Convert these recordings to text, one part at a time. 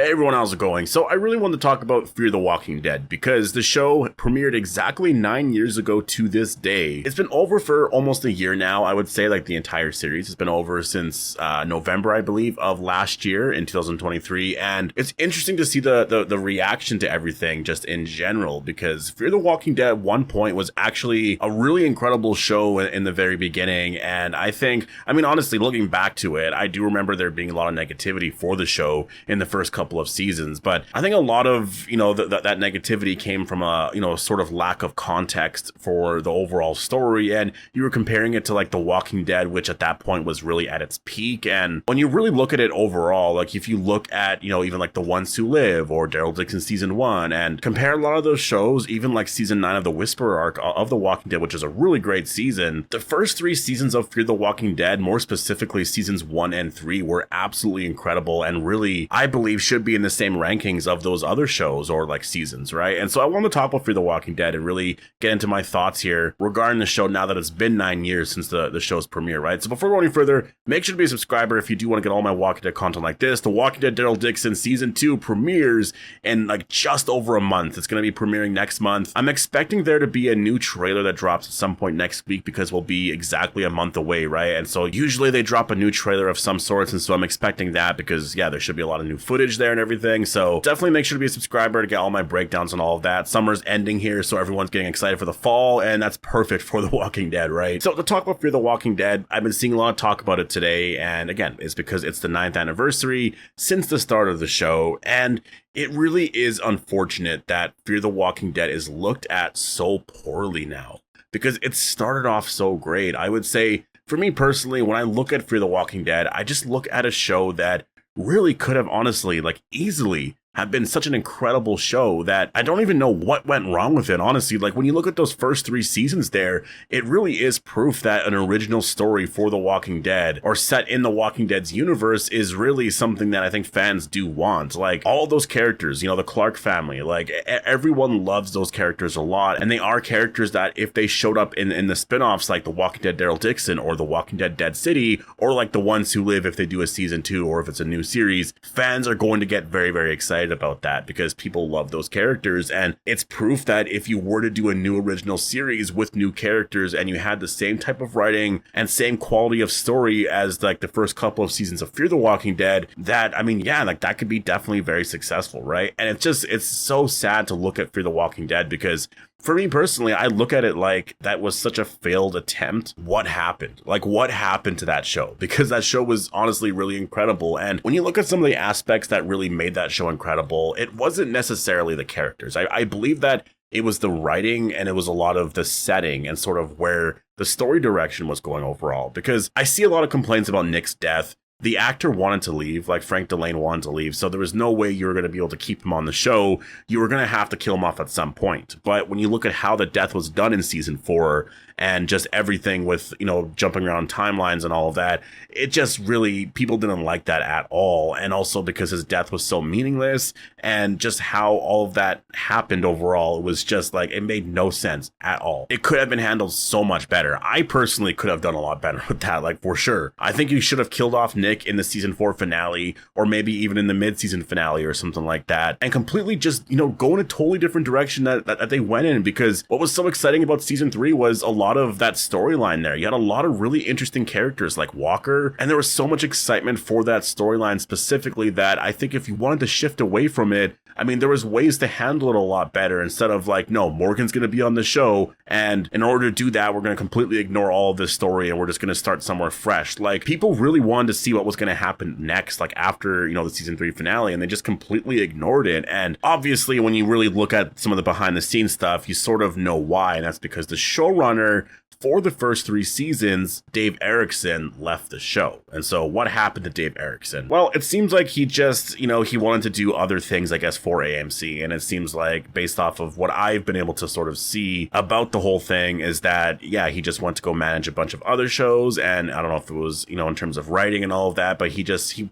Hey everyone, how's it going? So I really wanted to talk about Fear the Walking Dead because the show premiered exactly 9 years ago to this day. It's been over for almost a year now. I would say like the entire series has been over since November, I believe, of last year in 2023. And it's interesting to see the reaction to everything just in general, because Fear the Walking Dead at one point was actually a really incredible show in the very beginning. And I mean, honestly, looking back to it, I do remember there being a lot of negativity for the show in the first couple of seasons, but I think a lot of that negativity came from a sort of lack of context for the overall story, and you were comparing it to like The Walking Dead, which at that point was really at its peak. And when you really look at it overall, like if you look at even like The Ones Who Live or Daryl Dixon season 1 and compare a lot of those shows, even like season 9 of the Whisperer arc of The Walking Dead, which is a really great season, the first 3 seasons of Fear the Walking Dead, more specifically seasons 1 and 3, were absolutely incredible and really, I believe, should be in the same rankings of those other shows or like seasons, right? And so I want to talk about Fear the Walking Dead and really get into my thoughts here regarding the show now that it's been 9 years since the show's premiere, right? So before we go any further, make sure to be a subscriber if you do want to get all my Walking Dead content like this. The Walking Dead Daryl Dixon season 2 premieres in like just over a month. It's going to be premiering next month. I'm expecting there to be a new trailer that drops at some point next week because we'll be exactly a month away, right? And so usually they drop a new trailer of some sorts, and so I'm expecting that because yeah, there should be a lot of new footage there and everything. So definitely make sure to be a subscriber to get all my breakdowns and all of that. Summer's ending here, so everyone's getting excited for the fall, and that's perfect for The Walking Dead, right? So to talk about Fear the Walking Dead, I've been seeing a lot of talk about it today, and again, it's because it's the 9th anniversary since the start of the show, and it really is unfortunate that Fear the Walking Dead is looked at so poorly now, because it started off so great. I would say, for me personally, when I look at Fear the Walking Dead, I just look at a show that really could have honestly, like easily, have been such an incredible show that I don't even know what went wrong with it, honestly. Like when you look at those first 3 seasons there, it really is proof that an original story for The Walking Dead or set in The Walking Dead's universe is really something that I think fans do want. Like all those characters, the Clark family, like everyone loves those characters a lot, and they are characters that if they showed up in the spin-offs like The Walking Dead Daryl Dixon or The Walking Dead Dead City or like The Ones Who Live if they do a season 2 or if it's a new series, fans are going to get very, very excited about that because people love those characters. And it's proof that if you were to do a new original series with new characters and you had the same type of writing and same quality of story as like the first couple of seasons of Fear the Walking Dead, that, I mean, yeah, like that could be definitely very successful, right? And it's so sad to look at Fear the Walking Dead because for me personally, I look at it like that was such a failed attempt. What happened? Like, what happened to that show? Because that show was honestly really incredible. And when you look at some of the aspects that really made that show incredible, it wasn't necessarily the characters. I believe that it was the writing and it was a lot of the setting and sort of where the story direction was going overall. Because I see a lot of complaints about Nick's death. The actor wanted to leave, like Frank Delane wanted to leave, so there was no way you were going to be able to keep him on the show. You were going to have to kill him off at some point. But when you look at how the death was done in season 4 and just everything with, jumping around timelines and all of that, it just really, people didn't like that at all. And also because his death was so meaningless and just how all of that happened overall, it was just like, it made no sense at all. It could have been handled so much better. I personally could have done a lot better with that, like for sure. I think you should have killed off Nick in the season 4 finale, or maybe even in the mid-season finale or something like that, and completely just, go in a totally different direction that they went in, because what was so exciting about season 3 was a lot of that storyline there. You had a lot of really interesting characters like Walker, and there was so much excitement for that storyline specifically that I think if you wanted to shift away from it, I mean, there was ways to handle it a lot better instead of like, no, Morgan's going to be on the show, and in order to do that, we're going to completely ignore all of this story and we're just going to start somewhere fresh. Like, people really wanted to see what was going to happen next, like after, the season 3 finale, and they just completely ignored it. And obviously, when you really look at some of the behind the scenes stuff, you sort of know why, and that's because the showrunner for the first 3 seasons, Dave Erickson left the show. And so what happened to Dave Erickson? Well, it seems like he just, he wanted to do other things, I guess, for AMC. And it seems like, based off of what I've been able to sort of see about the whole thing, is that, yeah, he just went to go manage a bunch of other shows. And I don't know if it was, in terms of writing and all of that, but he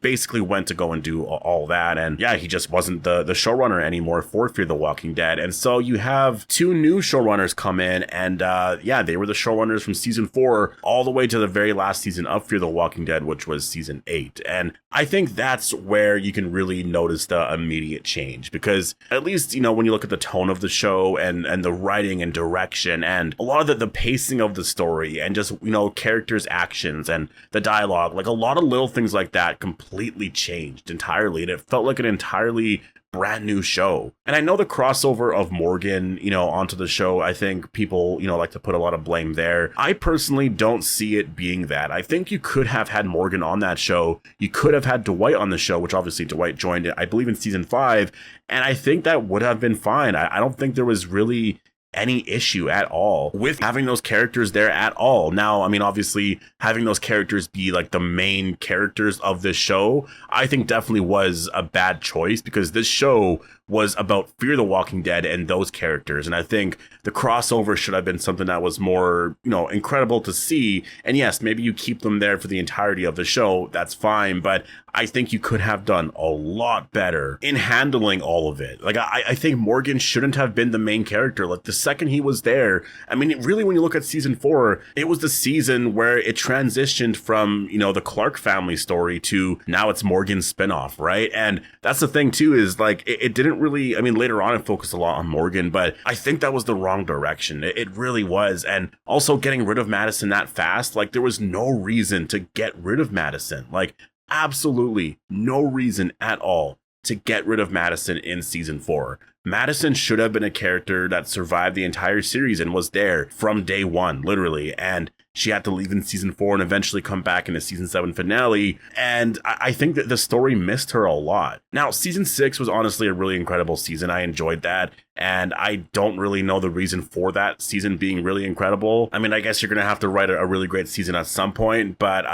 basically went to go and do all that. And yeah, he just wasn't the showrunner anymore for Fear the Walking Dead. And so you have 2 new showrunners come in, and yeah, they were the showrunners showrunners from season 4 all the way to the very last season of Fear the Walking Dead, which was season 8. And I think that's where you can really notice the immediate change, because at least, you know, when you look at the tone of the show and the writing and direction and a lot of the pacing of the story and just, you know, characters' actions and the dialogue, like a lot of little things like that completely changed entirely. And it felt like an entirely brand new show. And I know the crossover of Morgan, you know, onto the show, I think people, you know, like to put a lot of blame there. I personally don't see it being that. I think you could have had Morgan on that show. You could have had Dwight on the show, which obviously Dwight joined it, I believe, in season 5. And I think that would have been fine. I don't think there was really any issue at all with having those characters there at all. Now, I mean, obviously having those characters be like the main characters of this show, I think definitely was a bad choice, because this show was about Fear the Walking Dead and those characters. And I think the crossover should have been something that was more, you know, incredible to see. And yes, maybe you keep them there for the entirety of the show. That's fine. But I think you could have done a lot better in handling all of it. Like, I think Morgan shouldn't have been the main character. Like, the second he was there, I mean, really, when you look at season 4, it was the season where it transitioned from, you know, the Clark family story to now it's Morgan's spinoff, right? And that's the thing too, is like, it didn't really, I mean, later on it focused a lot on Morgan, but I think that was the wrong direction. It really was. And also getting rid of Madison that fast, like, there was no reason to get rid of Madison. Like, absolutely no reason at all to get rid of Madison in season 4. Madison should have been a character that survived the entire series and was there from day one, literally. And she had to leave in season 4 and eventually come back in a season 7 finale. And I think that the story missed her a lot. Now, season 6 was honestly a really incredible season. I enjoyed that. And I don't really know the reason for that season being really incredible. I mean, I guess you're going to have to write a really great season at some point. But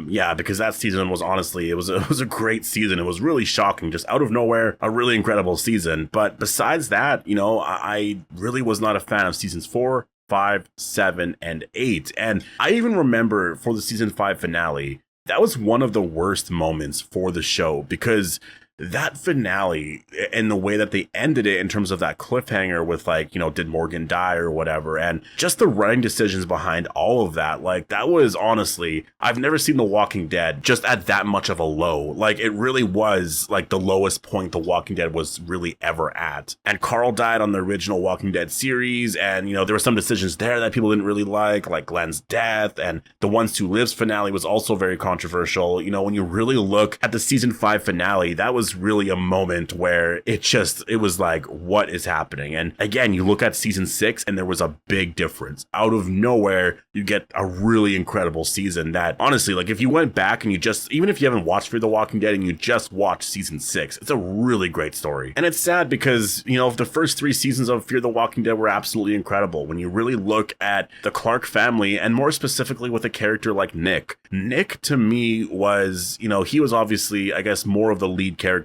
yeah, because that season was honestly, it was a great season. It was really shocking, just out of nowhere, a really incredible season. But besides that, you know, I really was not a fan of seasons 4, 5, 7, and 8. And I even remember for the season 5 finale, that was one of the worst moments for the show, because that finale and the way that they ended it in terms of that cliffhanger with, like, you know, did Morgan die or whatever, and just the writing decisions behind all of that, like, that was honestly, I've never seen The Walking Dead just at that much of a low. Like, it really was like the lowest point The Walking Dead was really ever at. And Carl died on the original Walking Dead series, and, you know, there were some decisions there that people didn't really like Glenn's death, and the Ones Who Lives finale was also very controversial. You know, when you really look at the season 5 finale, that was really a moment where it was like, what is happening? And again, you look at season 6 and there was a big difference. Out of nowhere, you get a really incredible season that, honestly, like, if you went back and you just, even if you haven't watched Fear the Walking Dead and you just watched season 6, it's a really great story. And it's sad because, you know, the first 3 seasons of Fear the Walking Dead were absolutely incredible. When you really look at the Clark family, and more specifically with a character like Nick. Nick, to me, was, you know, he was obviously, I guess, more of the lead character.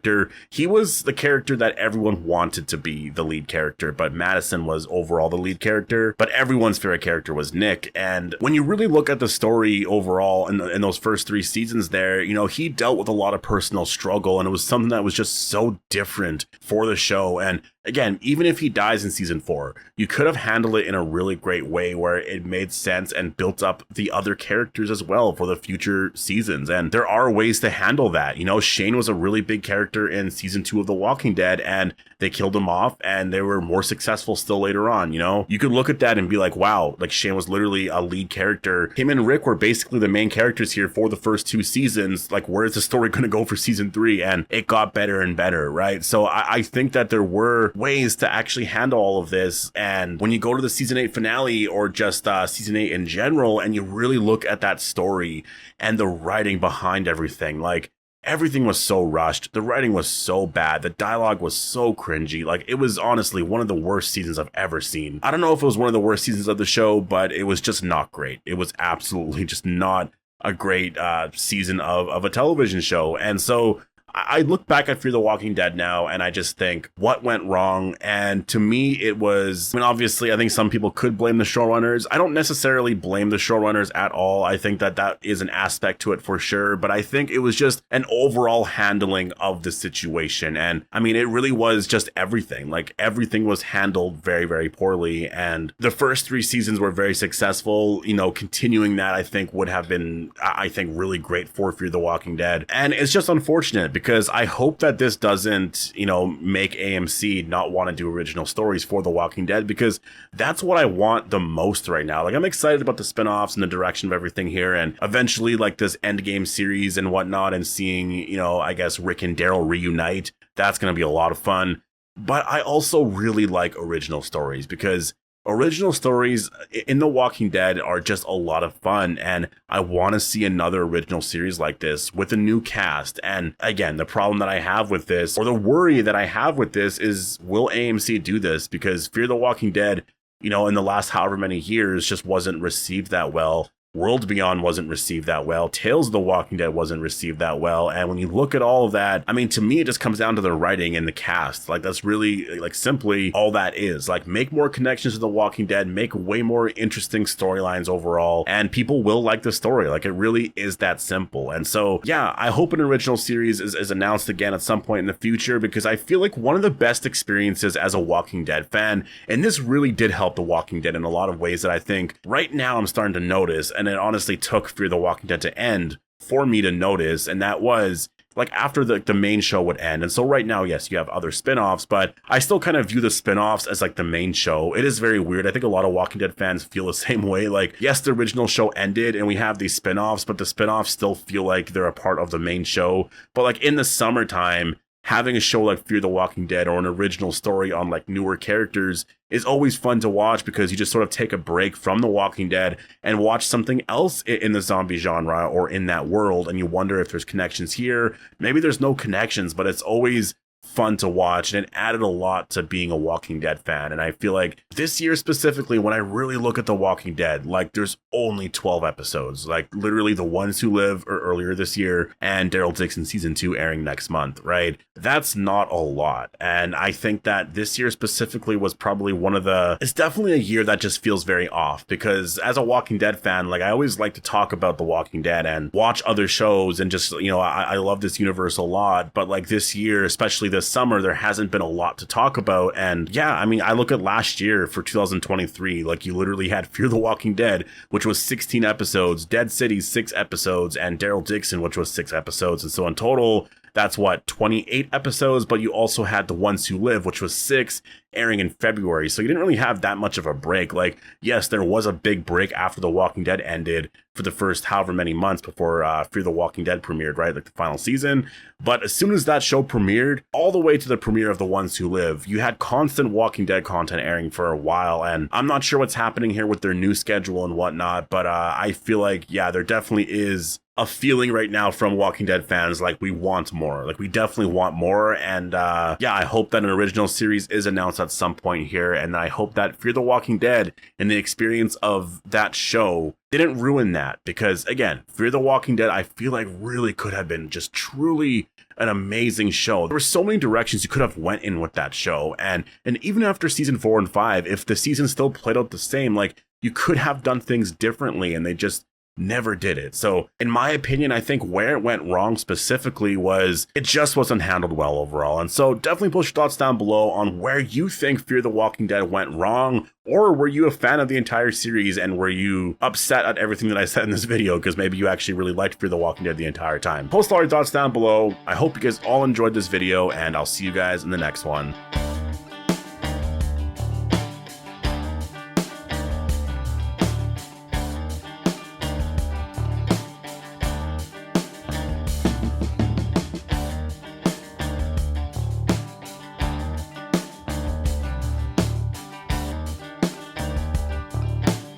He was the character that everyone wanted to be the lead character, but Madison was overall the lead character. But everyone's favorite character was Nick. And when you really look at the story overall in those first 3 seasons there, you know, he dealt with a lot of personal struggle, and it was something that was just so different for the show. And again, even if he dies in season 4, you could have handled it in a really great way where it made sense and built up the other characters as well for the future seasons. And there are ways to handle that. You know, Shane was a really big character in season 2 of The Walking Dead, and they killed him off, and they were more successful still later on. You know, you could look at that and be like, wow, like, Shane was literally a lead character. Him and Rick were basically the main characters here for the first 2 seasons. Like, where is the story going to go for season 3? And it got better and better, right? So I think that there were ways to actually handle all of this. And when you go to the season 8 finale, or just season 8 in general, and you really look at that story and the writing behind everything, like, everything was so rushed. The writing was so bad. The dialogue was so cringy. Like, it was honestly one of the worst seasons I've ever seen. I don't know if it was one of the worst seasons of the show, but it was just not great. It was absolutely just not a great season of a television show. And so I look back at Fear the Walking Dead now and I just think what went wrong. And to me, it was, I mean, obviously, I think some people could blame the showrunners. I don't necessarily blame the showrunners at all. I think that that is an aspect to it for sure. But I think it was just an overall handling of the situation. And I mean, it really was just everything. Like everything was handled very, very poorly. And the first 3 seasons were very successful. You know, continuing that, I think would have been, I think, really great for Fear the Walking Dead. And it's just unfortunate because I hope that this doesn't, you know, make AMC not want to do original stories for The Walking Dead, because that's what I want the most right now. Like, I'm excited about the spinoffs and the direction of everything here, and eventually like this Endgame series and whatnot, and seeing, you know, I guess Rick and Daryl reunite. That's going to be a lot of fun. But I also really like original stories, because original stories in The Walking Dead are just a lot of fun, and I want to see another original series like this with a new cast. And again, the problem that I have with this, or the worry that I have with this, is will AMC do this? Because Fear the Walking Dead, you know, in the last however many years just wasn't received that well. World Beyond wasn't received that well. Tales of the Walking Dead wasn't received that well. And when you look at all of that, I mean, to me, it just comes down to the writing and the cast. Like, that's really, like, simply all that is. Like, make more connections to The Walking Dead, make way more interesting storylines overall, and people will like the story. Like, it really is that simple. And so, yeah, I hope an original series is announced again at some point in the future, because I feel like one of the best experiences as a Walking Dead fan, and this really did help The Walking Dead in a lot of ways that I think right now I'm starting to notice, and it honestly took Fear the Walking Dead to end for me to notice, and that was like after the main show would end. And so right now, yes, you have other spin-offs, but I still kind of view the spin-offs as like the main show. It is very weird. I think a lot of Walking Dead fans feel the same way. Like, yes, the original show ended and we have these spin-offs, but the spin-offs still feel like they're a part of the main show. But like in the summertime, having a show like Fear the Walking Dead or an original story on like newer characters is always fun to watch, because you just sort of take a break from The Walking Dead and watch something else in the zombie genre or in that world, and you wonder if there's connections here. Maybe there's no connections, but it's always fun to watch, and it added a lot to being a Walking Dead fan. And I feel like this year specifically, when I really look at The Walking Dead, like there's only 12 episodes, like literally The Ones Who Live or earlier this year, and Daryl Dixon season 2 airing next month, right? That's not a lot. And I think that this year specifically was probably it's definitely a year that just feels very off, because as a Walking Dead fan, like I always like to talk about The Walking Dead and watch other shows, and just, you know, I love this universe a lot, but like this year, especially this summer, there hasn't been a lot to talk about. And yeah, I mean, I look at last year for 2023, like you literally had Fear the Walking Dead, which was 16 episodes, Dead City 6 episodes, and Daryl Dixon, which was 6 episodes. And so in total, that's what, 28 episodes, but you also had The Ones Who Live, which was 6, airing in February. So you didn't really have that much of a break. Like, yes, there was a big break after The Walking Dead ended for the first however many months before Fear the Walking Dead premiered, right? Like the final season. But as soon as that show premiered, all the way to the premiere of The Ones Who Live, you had constant Walking Dead content airing for a while. And I'm not sure what's happening here with their new schedule and whatnot, but I feel like, yeah, there definitely is a feeling right now from Walking Dead fans like we want more. Like, we definitely want more. And yeah, I hope that an original series is announced at some point here, and I hope that Fear the Walking Dead and the experience of that show didn't ruin that, because again, Fear the Walking Dead, I feel like really could have been just truly an amazing show. There were so many directions you could have went in with that show, and even after season 4 and 5, if the season still played out the same, like you could have done things differently, and they just never did it. So in my opinion, I think where it went wrong specifically was it just wasn't handled well overall. And so definitely post your thoughts down below on where you think Fear the Walking Dead went wrong, or were you a fan of the entire series and were you upset at everything that I said in this video because maybe you actually really liked Fear the Walking Dead the entire time. Post all your thoughts down below. I hope you guys all enjoyed this video, and I'll see you guys in the next one.